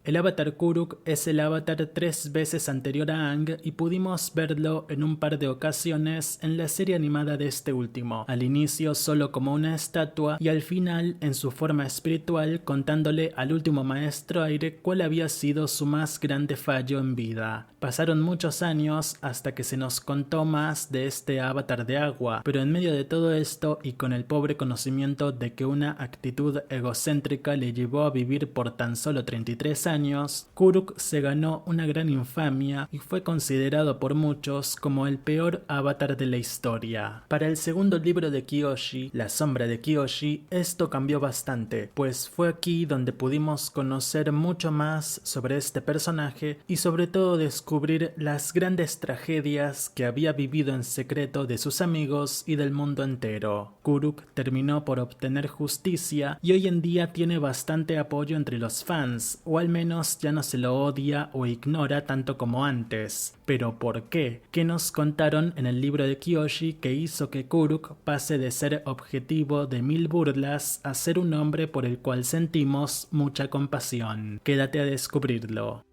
El avatar Kuruk es el avatar 3 veces anterior a Aang y pudimos verlo en un par de ocasiones en la serie animada de este último, al inicio solo como una estatua y al final en su forma espiritual contándole al último maestro aire cuál había sido su más grande fallo en vida. Pasaron muchos años hasta que se nos contó más de este avatar de agua, pero en medio de todo esto y con el pobre conocimiento de que una actitud egocéntrica le llevó a vivir por tan solo 33 años, Kuruk se ganó una gran infamia y fue considerado por muchos como el peor avatar de la historia. Para el segundo libro de Kyoshi, La sombra de Kyoshi, esto cambió bastante, pues fue aquí donde pudimos conocer mucho más sobre este personaje y sobre todo descubrir las grandes tragedias que había vivido en secreto de sus amigos y del mundo entero. Kuruk terminó por obtener justicia y hoy en día tiene bastante apoyo entre los fans, o al menos ya no se lo odia o ignora tanto como antes. ¿Pero por qué? ¿Qué nos contaron en el libro de Kyoshi que hizo que Kuruk pase de ser objetivo de 1000 burlas a ser un hombre por el cual sentimos mucha compasión? Quédate a descubrirlo.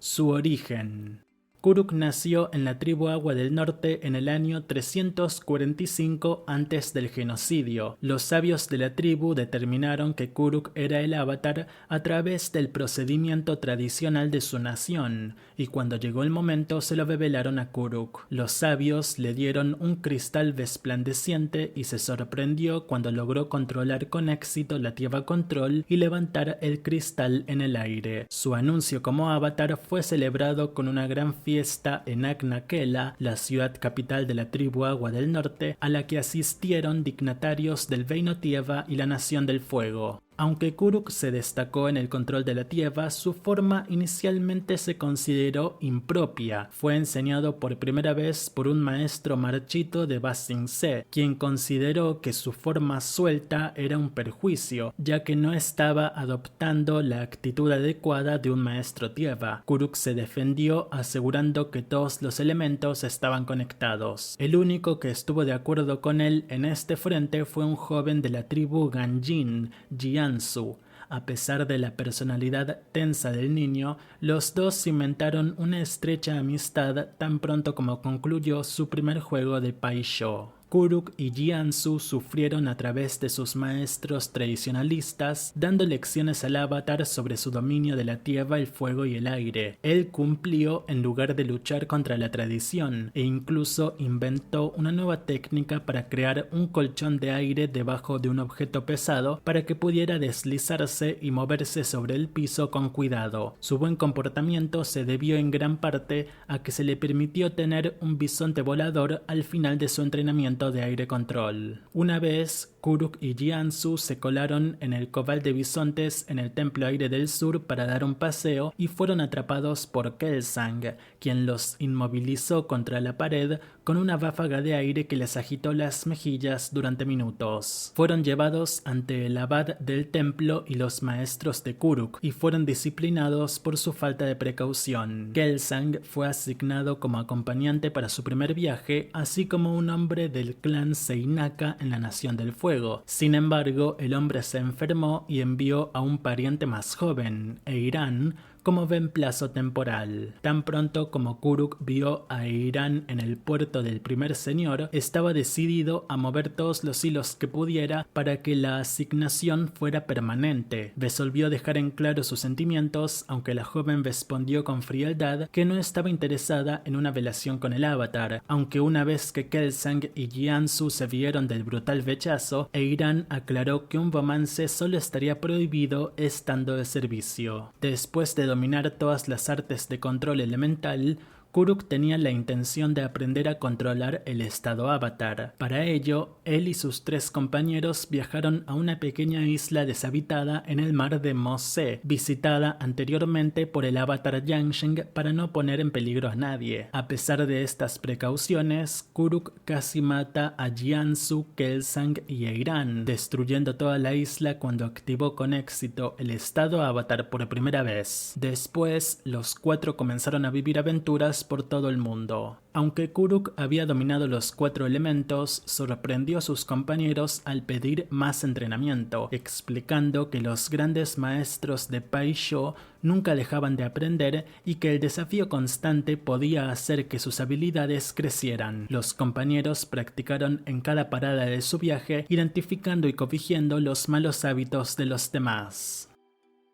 Su origen. Kuruk nació en la tribu Agua del Norte en el año 345 antes del genocidio. Los sabios de la tribu determinaron que Kuruk era el avatar a través del procedimiento tradicional de su nación, y cuando llegó el momento se lo revelaron a Kuruk. Los sabios le dieron un cristal resplandeciente y se sorprendió cuando logró controlar con éxito la Tierra Control y levantar el cristal en el aire. Su anuncio como avatar fue celebrado con una gran fiesta en Agna-Kela, la ciudad capital de la tribu Agua del Norte, a la que asistieron dignatarios del Reino Tierra y la Nación del Fuego. Aunque Kuruk se destacó en el control de la tierra, su forma inicialmente se consideró impropia. Fue enseñado por primera vez por un maestro marchito de Ba Sing Se, quien consideró que su forma suelta era un perjuicio, ya que no estaba adoptando la actitud adecuada de un maestro tierra. Kuruk se defendió asegurando que todos los elementos estaban conectados. El único que estuvo de acuerdo con él en este frente fue un joven de la tribu Ganjin, Jiansu. A pesar de la personalidad tensa del niño, los dos cimentaron una estrecha amistad tan pronto como concluyó su primer juego de Pai Sho. Kuruk y Jiansu sufrieron a través de sus maestros tradicionalistas, dando lecciones al avatar sobre su dominio de la tierra, el fuego y el aire. Él cumplió en lugar de luchar contra la tradición, e incluso inventó una nueva técnica para crear un colchón de aire debajo de un objeto pesado para que pudiera deslizarse y moverse sobre el piso con cuidado. Su buen comportamiento se debió en gran parte a que se le permitió tener un bisonte volador al final de su entrenamiento de aire control. Una vez, Kuruk y Jiansu se colaron en el Corral de Bisontes en el Templo Aire del Sur para dar un paseo y fueron atrapados por Kelsang, quien los inmovilizó contra la pared con una ráfaga de aire que les agitó las mejillas durante minutos. Fueron llevados ante el abad del templo y los maestros de Kuruk y fueron disciplinados por su falta de precaución. Kelsang fue asignado como acompañante para su primer viaje, así como un hombre del clan Seinaka en la Nación del Fuego. Sin embargo, el hombre se enfermó y envió a un pariente más joven, Eiran, como reemplazo temporal. Tan pronto como Kuruk vio a Eiran en el puerto del primer señor, estaba decidido a mover todos los hilos que pudiera para que la asignación fuera permanente. Resolvió dejar en claro sus sentimientos, aunque la joven respondió con frialdad que no estaba interesada en una relación con el avatar, aunque una vez que Kelsang y Jiansu se vieron del brutal rechazo, Eiran aclaró que un romance solo estaría prohibido estando de servicio. Después de dominar todas las artes de control elemental, Kuruk tenía la intención de aprender a controlar el estado avatar. Para ello, él y sus 3 compañeros viajaron a una pequeña isla deshabitada en el mar de Mose, visitada anteriormente por el avatar Yansheng para no poner en peligro a nadie. A pesar de estas precauciones, Kuruk casi mata a Jiansu, Kelsang y Eiran, destruyendo toda la isla cuando activó con éxito el estado avatar por primera vez. Después, los 4 comenzaron a vivir aventuras pruebas por todo el mundo. Aunque Kuruk había dominado los 4 elementos, sorprendió a sus compañeros al pedir más entrenamiento, explicando que los grandes maestros de Pai Sho nunca dejaban de aprender y que el desafío constante podía hacer que sus habilidades crecieran. Los compañeros practicaron en cada parada de su viaje, identificando y corrigiendo los malos hábitos de los demás.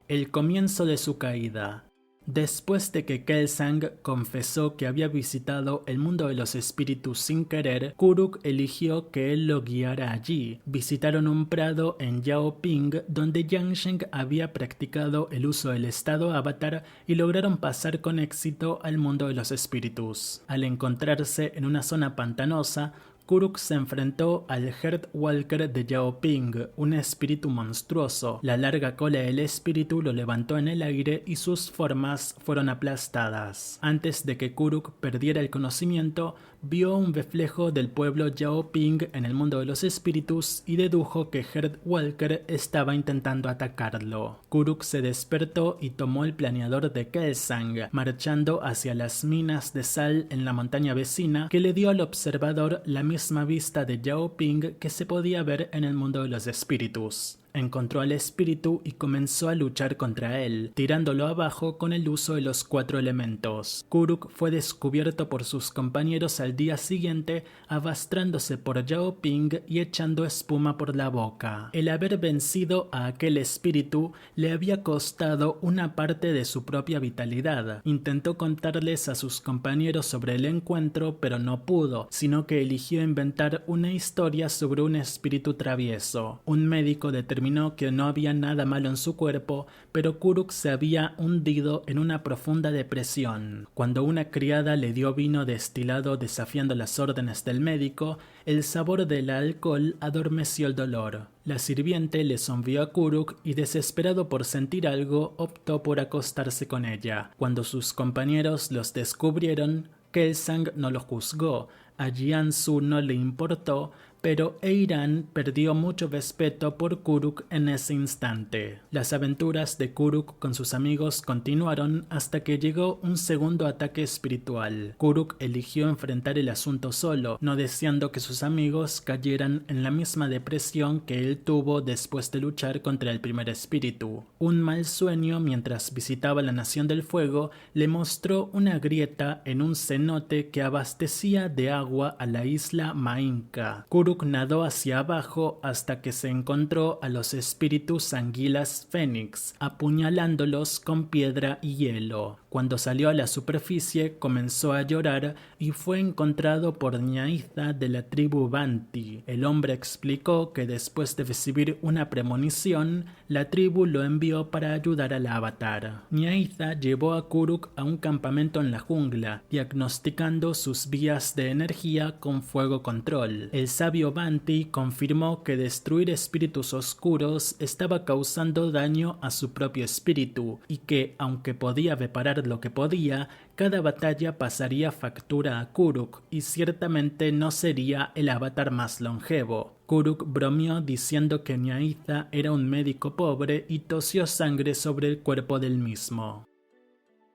El comienzo de su caída. Después de que Kelsang confesó que había visitado el mundo de los espíritus sin querer, Kuruk eligió que él lo guiara allí. Visitaron un prado en Yaoping donde Yansheng había practicado el uso del estado avatar y lograron pasar con éxito al mundo de los espíritus. Al encontrarse en una zona pantanosa, Kuruk se enfrentó al Herdwalker de Yaoping, un espíritu monstruoso. La larga cola del espíritu lo levantó en el aire y sus formas fueron aplastadas. Antes de que Kuruk perdiera el conocimiento, vio un reflejo del pueblo Yaoping en el mundo de los espíritus y dedujo que Herdwalker estaba intentando atacarlo. Kuruk se despertó y tomó el planeador de Kelsang, marchando hacia las minas de sal en la montaña vecina, que le dio al observador la misma vista de Yaoping que se podía ver en el mundo de los espíritus. Encontró al espíritu y comenzó a luchar contra él, tirándolo abajo con el uso de los 4 elementos. Kuruk fue descubierto por sus compañeros al día siguiente, arrastrándose por Yaoping y echando espuma por la boca. El haber vencido a aquel espíritu le había costado una parte de su propia vitalidad. Intentó contarles a sus compañeros sobre el encuentro, pero no pudo, sino que eligió inventar una historia sobre un espíritu travieso. Un médico determinó que no había nada malo en su cuerpo, pero Kuruk se había hundido en una profunda depresión. Cuando una criada le dio vino destilado desafiando las órdenes del médico, el sabor del alcohol adormeció el dolor. La sirviente le sonrió a Kuruk y, desesperado por sentir algo, optó por acostarse con ella. Cuando sus compañeros los descubrieron, Kelsang no los juzgó, a Jianzu no le importó, pero Eiran perdió mucho respeto por Kuruk en ese instante. Las aventuras de Kuruk con sus amigos continuaron hasta que llegó un segundo ataque espiritual. Kuruk eligió enfrentar el asunto solo, no deseando que sus amigos cayeran en la misma depresión que él tuvo después de luchar contra el primer espíritu. Un mal sueño mientras visitaba la Nación del Fuego le mostró una grieta en un cenote que abastecía de agua a la isla Mainka. Kuruk nadó hacia abajo hasta que se encontró a los espíritus anguilas fénix, apuñalándolos con piedra y hielo. Cuando salió a la superficie comenzó a llorar y fue encontrado por Nyaiza de la tribu Banti. El hombre explicó que después de recibir una premonición, la tribu lo envió para ayudar al avatar. Nyaiza llevó a Kuruk a un campamento en la jungla, diagnosticando sus vías de energía con fuego control. El sabio Banti confirmó que destruir espíritus oscuros estaba causando daño a su propio espíritu y que, aunque podía reparar lo que podía, cada batalla pasaría factura a Kuruk y ciertamente no sería el avatar más longevo. Kuruk bromeó diciendo que Nyaiza era un médico pobre y tosió sangre sobre el cuerpo del mismo.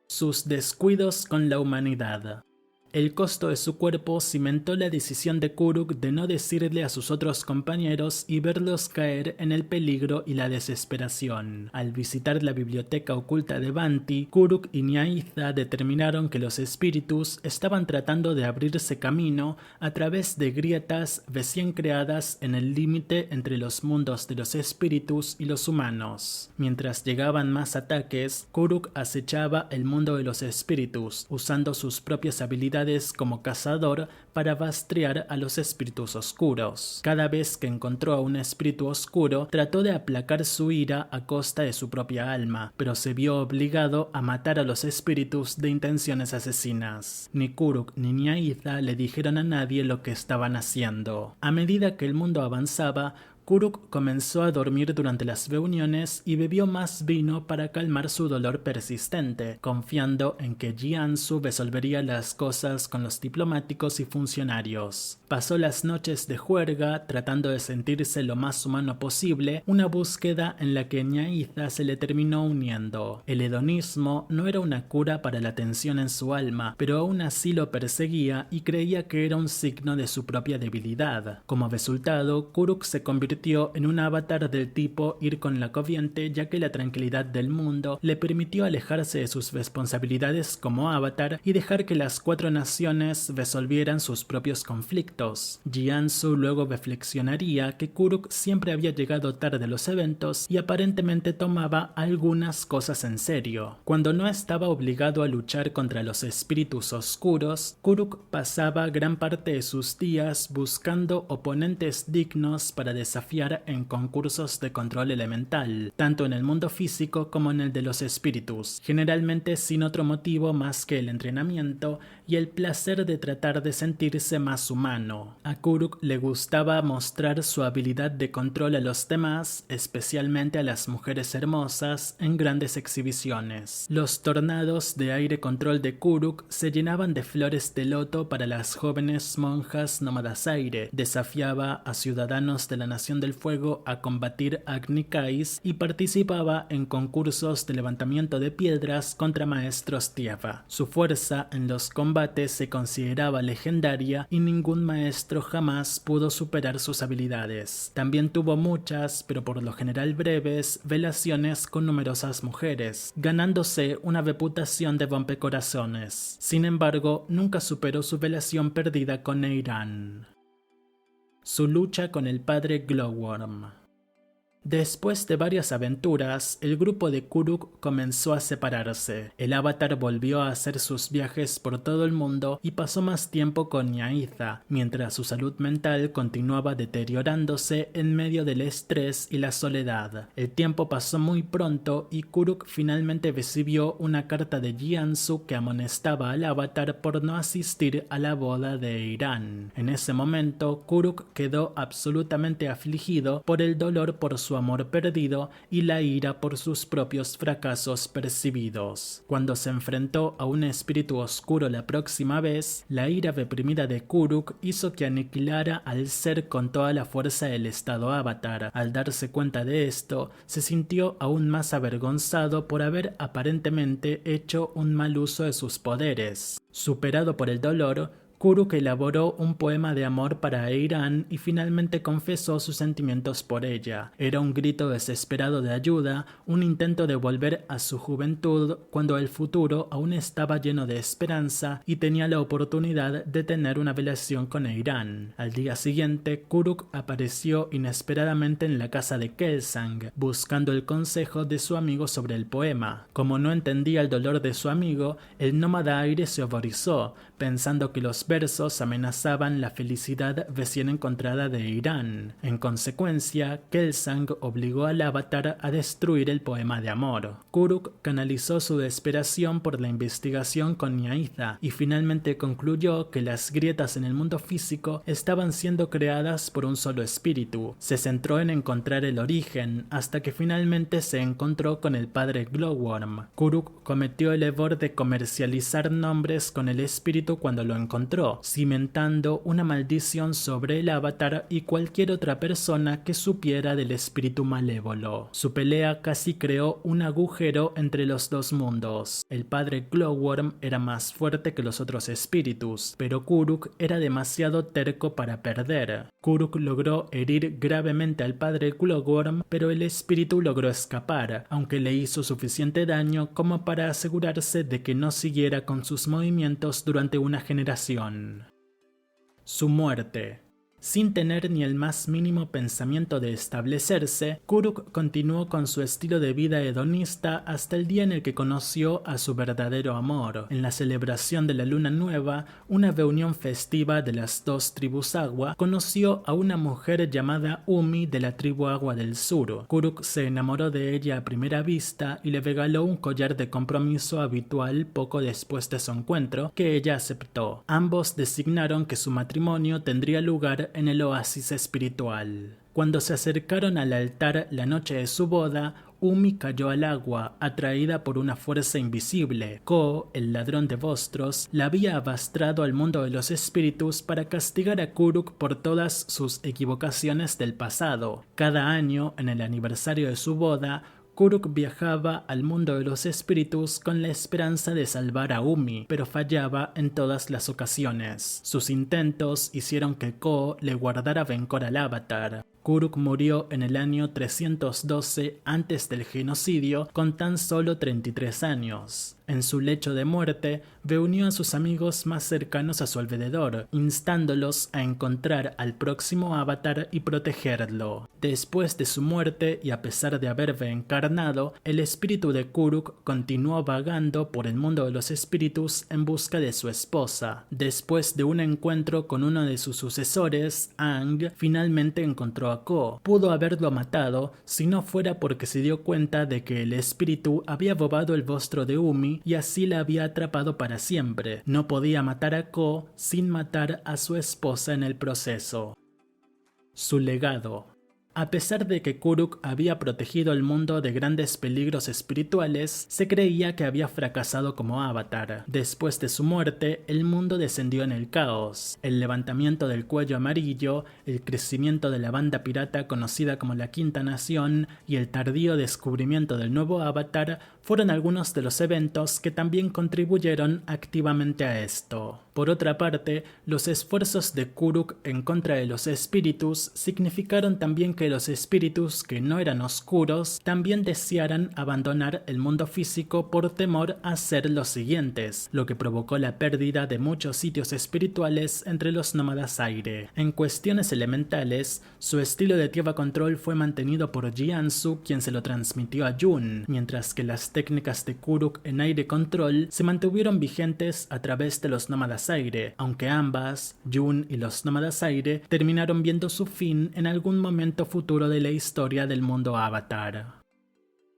Sus descuidos con la humanidad. El costo de su cuerpo cimentó la decisión de Kuruk de no decirle a sus otros compañeros y verlos caer en el peligro y la desesperación. Al visitar la biblioteca oculta de Banti, Kuruk y Nyaiza determinaron que los espíritus estaban tratando de abrirse camino a través de grietas recién creadas en el límite entre los mundos de los espíritus y los humanos. Mientras llegaban más ataques, Kuruk acechaba el mundo de los espíritus, usando sus propias habilidades como cazador para rastrear a los espíritus oscuros. Cada vez que encontró a un espíritu oscuro, trató de aplacar su ira a costa de su propia alma, pero se vio obligado a matar a los espíritus de intenciones asesinas. Ni Kuruk ni Nyaiza le dijeron a nadie lo que estaban haciendo. A medida que el mundo avanzaba, Kuruk comenzó a dormir durante las reuniones y bebió más vino para calmar su dolor persistente, confiando en que Jianzu resolvería las cosas con los diplomáticos y funcionarios. Pasó las noches de juerga tratando de sentirse lo más humano posible, una búsqueda en la que Ñaiza se le terminó uniendo. El hedonismo no era una cura para la tensión en su alma, pero aún así lo perseguía y creía que era un signo de su propia debilidad. Como resultado, Kuruk se convirtió en un avatar del tipo ir con la corriente, ya que la tranquilidad del mundo le permitió alejarse de sus responsabilidades como avatar y dejar que las 4 naciones resolvieran sus propios conflictos. Jianzu luego reflexionaría que Kuruk siempre había llegado tarde a los eventos y aparentemente tomaba algunas cosas en serio. Cuando no estaba obligado a luchar contra los espíritus oscuros, Kuruk pasaba gran parte de sus días buscando oponentes dignos para desafiar en concursos de control elemental, tanto en el mundo físico como en el de los espíritus, generalmente sin otro motivo más que el entrenamiento y el placer de tratar de sentirse más humano. A Kuruk le gustaba mostrar su habilidad de control a los demás, especialmente a las mujeres hermosas, en grandes exhibiciones. Los tornados de aire control de Kuruk se llenaban de flores de loto para las jóvenes monjas nómadas aire, desafiaba a ciudadanos de la Nación del Fuego a combatir Agnikais y participaba en concursos de levantamiento de piedras contra maestros tierra. Su fuerza en los combates se consideraba legendaria y ningún maestro jamás pudo superar sus habilidades. También tuvo muchas, pero por lo general breves, relaciones con numerosas mujeres, ganándose una reputación de rompecorazones. Sin embargo, nunca superó su relación perdida con Eiran. Su lucha con el padre Glowworm. Después de varias aventuras, el grupo de Kuruk comenzó a separarse. El avatar volvió a hacer sus viajes por todo el mundo y pasó más tiempo con Ñaiza, mientras su salud mental continuaba deteriorándose en medio del estrés y la soledad. El tiempo pasó muy pronto y Kuruk finalmente recibió una carta de Jianzu que amonestaba al avatar por no asistir a la boda de Eiran. En ese momento, Kuruk quedó absolutamente afligido por el dolor por su amor perdido y la ira por sus propios fracasos percibidos. Cuando se enfrentó a un espíritu oscuro la próxima vez, la ira reprimida de Kuruk hizo que aniquilara al ser con toda la fuerza del estado avatar. Al darse cuenta de esto, se sintió aún más avergonzado por haber aparentemente hecho un mal uso de sus poderes. Superado por el dolor, Kuruk elaboró un poema de amor para Eiran y finalmente confesó sus sentimientos por ella. Era un grito desesperado de ayuda, un intento de volver a su juventud cuando el futuro aún estaba lleno de esperanza y tenía la oportunidad de tener una relación con Eiran. Al día siguiente, Kuruk apareció inesperadamente en la casa de Kelsang, buscando el consejo de su amigo sobre el poema. Como no entendía el dolor de su amigo, el nómada aire se horrorizó, pensando que los versos amenazaban la felicidad recién encontrada de Eiran. En consecuencia, Kelsang obligó al avatar a destruir el poema de amor. Kuruk canalizó su desesperación por la investigación con Ñaiza y finalmente concluyó que las grietas en el mundo físico estaban siendo creadas por un solo espíritu. Se centró en encontrar el origen, hasta que finalmente se encontró con el padre Glowworm. Kuruk cometió el error de comercializar nombres con el espíritu cuando lo encontró, cimentando una maldición sobre el avatar y cualquier otra persona que supiera del espíritu malévolo. Su pelea casi creó un agujero entre los dos mundos. El padre Glowworm era más fuerte que los otros espíritus, pero Kuruk era demasiado terco para perder. Kuruk logró herir gravemente al padre Glowworm, pero el espíritu logró escapar, aunque le hizo suficiente daño como para asegurarse de que no siguiera con sus movimientos durante una generación. Su muerte. Sin tener ni el más mínimo pensamiento de establecerse, Kuruk continuó con su estilo de vida hedonista hasta el día en el que conoció a su verdadero amor. En la celebración de la luna nueva, una reunión festiva de las dos tribus agua, conoció a una mujer llamada Umi de la tribu agua del sur. Kuruk se enamoró de ella a primera vista y le regaló un collar de compromiso habitual poco después de su encuentro, que ella aceptó. Ambos designaron que su matrimonio tendría lugar en el oasis espiritual. Cuando se acercaron al altar la noche de su boda, Umi cayó al agua, atraída por una fuerza invisible. Ko, el ladrón de Vostros, la había arrastrado al mundo de los espíritus para castigar a Kuruk por todas sus equivocaciones del pasado. Cada año, en el aniversario de su boda, Kuruk viajaba al mundo de los espíritus con la esperanza de salvar a Umi, pero fallaba en todas las ocasiones. Sus intentos hicieron que Ko le guardara rencor al avatar. Kuruk murió en el año 312 antes del genocidio con tan solo 33 años. En su lecho de muerte, reunió a sus amigos más cercanos a su alrededor, instándolos a encontrar al próximo avatar y protegerlo. Después de su muerte, y a pesar de haber reencarnado, el espíritu de Kuruk continuó vagando por el mundo de los espíritus en busca de su esposa. Después de un encuentro con uno de sus sucesores, Aang finalmente encontró a Ko. Pudo haberlo matado si no fuera porque se dio cuenta de que el espíritu había robado el rostro de Umi y así la había atrapado para siempre. No podía matar a Ko sin matar a su esposa en el proceso. Su legado. A pesar de que Kuruk había protegido el mundo de grandes peligros espirituales, se creía que había fracasado como avatar. Después de su muerte, el mundo descendió en el caos. El levantamiento del cuello amarillo, el crecimiento de la banda pirata conocida como la Quinta Nación y el tardío descubrimiento del nuevo avatar fueron algunos de los eventos que también contribuyeron activamente a esto. Por otra parte, los esfuerzos de Kuruk en contra de los espíritus significaron también que los espíritus que no eran oscuros también desearan abandonar el mundo físico por temor a ser los siguientes, lo que provocó la pérdida de muchos sitios espirituales entre los nómadas aire. En cuestiones elementales, su estilo de tierra control fue mantenido por Jianzu, quien se lo transmitió a Jun, mientras que las técnicas de Kuruk en aire control se mantuvieron vigentes a través de los nómadas aire, aunque ambas, Jun y los nómadas aire, terminaron viendo su fin en algún momento futuro de la historia del mundo Avatar.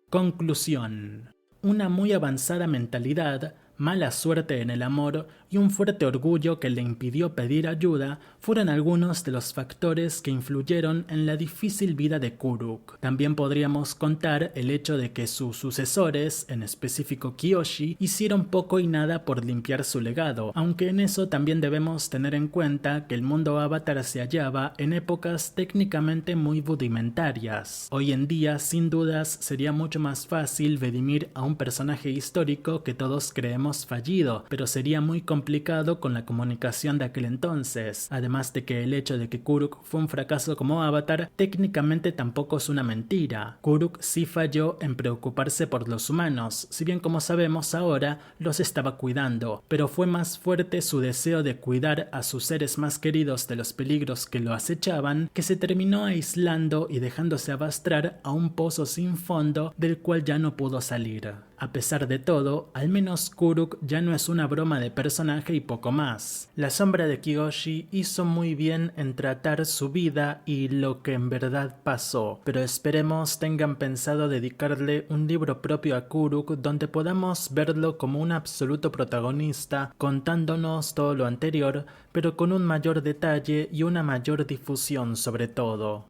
Conclusión. Una muy avanzada mentalidad, mala suerte en el amor y un fuerte orgullo que le impidió pedir ayuda fueron algunos de los factores que influyeron en la difícil vida de Kuruk. También podríamos contar el hecho de que sus sucesores, en específico Kyoshi, hicieron poco y nada por limpiar su legado, aunque en eso también debemos tener en cuenta que el mundo Avatar se hallaba en épocas técnicamente muy rudimentarias. Hoy en día, sin dudas, sería mucho más fácil redimir a un personaje histórico que todos creemos fallido, pero sería muy complicado con la comunicación de aquel entonces, además de que el hecho de que Kuruk fue un fracaso como avatar técnicamente tampoco es una mentira. Kuruk sí falló en preocuparse por los humanos, si bien como sabemos ahora los estaba cuidando, pero fue más fuerte su deseo de cuidar a sus seres más queridos de los peligros que lo acechaban, que se terminó aislando y dejándose arrastrar a un pozo sin fondo del cual ya no pudo salir. A pesar de todo, al menos Kuruk ya no es una broma de personaje y poco más. La sombra de Kyoshi hizo muy bien en tratar su vida y lo que en verdad pasó, pero esperemos tengan pensado dedicarle un libro propio a Kuruk donde podamos verlo como un absoluto protagonista, contándonos todo lo anterior, pero con un mayor detalle y una mayor difusión sobre todo.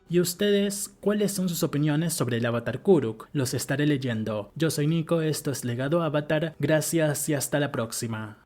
¿Y ustedes, cuáles son sus opiniones sobre el Avatar Kuruk? Los estaré leyendo. Yo soy Nico, esto es Legado Avatar, gracias y hasta la próxima.